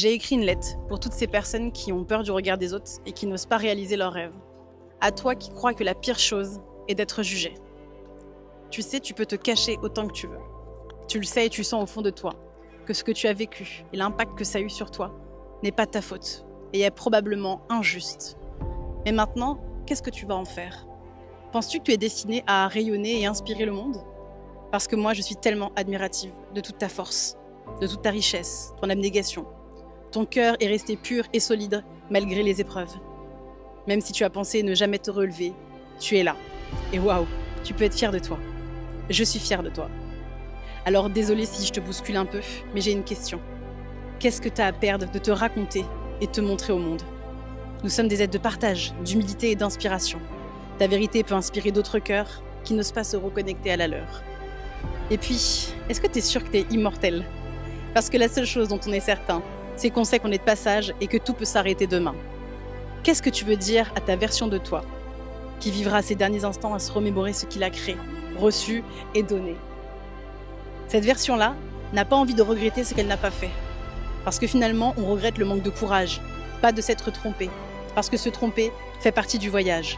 J'ai écrit une lettre pour toutes ces personnes qui ont peur du regard des autres et qui n'osent pas réaliser leurs rêves. À toi qui crois que la pire chose est d'être jugé. Tu sais, tu peux te cacher autant que tu veux. Tu le sais et tu sens au fond de toi que ce que tu as vécu et l'impact que ça a eu sur toi n'est pas ta faute et est probablement injuste. Mais maintenant, qu'est-ce que tu vas en faire? Penses-tu que tu es destiné à rayonner et inspirer le monde? Parce que moi, je suis tellement admirative de toute ta force, de toute ta richesse, ton abnégation. Ton cœur est resté pur et solide malgré les épreuves. Même si tu as pensé ne jamais te relever, tu es là. Et waouh, tu peux être fier de toi. Je suis fière de toi. Alors désolée si je te bouscule un peu, mais j'ai une question. Qu'est-ce que tu as à perdre de te raconter et te montrer au monde? Nous sommes des êtres de partage, d'humilité et d'inspiration. Ta vérité peut inspirer d'autres cœurs qui n'osent pas se reconnecter à la leur. Et puis, est-ce que tu es sûr que tu es immortel? Parce que la seule chose dont on est certain, c'est qu'on sait qu'on est de passage et que tout peut s'arrêter demain. Qu'est-ce que tu veux dire à ta version de toi, qui vivra ses derniers instants à se remémorer ce qu'il a créé, reçu et donné? Cette version-là n'a pas envie de regretter ce qu'elle n'a pas fait. Parce que finalement, on regrette le manque de courage, pas de s'être trompé. Parce que se tromper fait partie du voyage.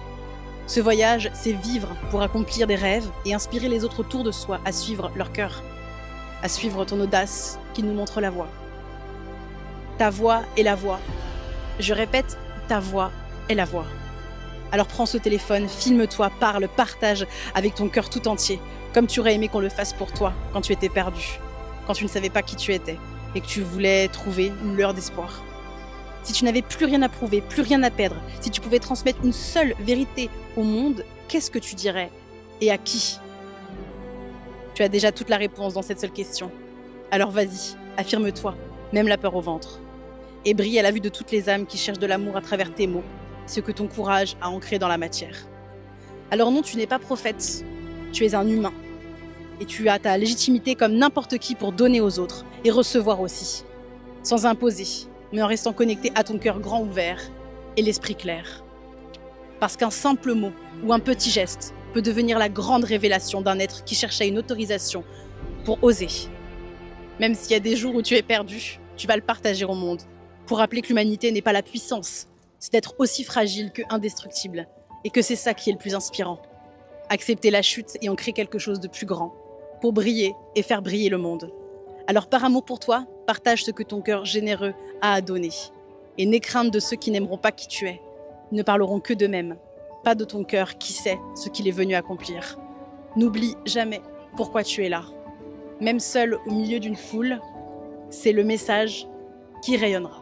Ce voyage, c'est vivre pour accomplir des rêves et inspirer les autres autour de soi à suivre leur cœur, à suivre ton audace qui nous montre la voie. Ta voix est la voix. Je répète, ta voix est la voix. Alors prends ce téléphone, filme-toi, parle, partage avec ton cœur tout entier, comme tu aurais aimé qu'on le fasse pour toi quand tu étais perdu, quand tu ne savais pas qui tu étais et que tu voulais trouver une lueur d'espoir. Si tu n'avais plus rien à prouver, plus rien à perdre, si tu pouvais transmettre une seule vérité au monde, qu'est-ce que tu dirais et à qui? Tu as déjà toute la réponse dans cette seule question. Alors vas-y, affirme-toi, même la peur au ventre. Et brille à la vue de toutes les âmes qui cherchent de l'amour à travers tes mots, ce que ton courage a ancré dans la matière. Alors non, tu n'es pas prophète, tu es un humain. Et tu as ta légitimité comme n'importe qui pour donner aux autres et recevoir aussi, sans imposer, mais en restant connecté à ton cœur grand ouvert et l'esprit clair. Parce qu'un simple mot ou un petit geste peut devenir la grande révélation d'un être qui cherchait une autorisation pour oser. Même s'il y a des jours où tu es perdu, tu vas le partager au monde, pour rappeler que l'humanité n'est pas la puissance, c'est d'être aussi fragile que indestructible, et que c'est ça qui est le plus inspirant. Accepter la chute et en créer quelque chose de plus grand, pour briller et faire briller le monde. Alors par amour pour toi, partage ce que ton cœur généreux a à donner. Et n'aie crainte de ceux qui n'aimeront pas qui tu es. Ils ne parleront que d'eux-mêmes, pas de ton cœur qui sait ce qu'il est venu accomplir. N'oublie jamais pourquoi tu es là. Même seul au milieu d'une foule, c'est le message qui rayonnera.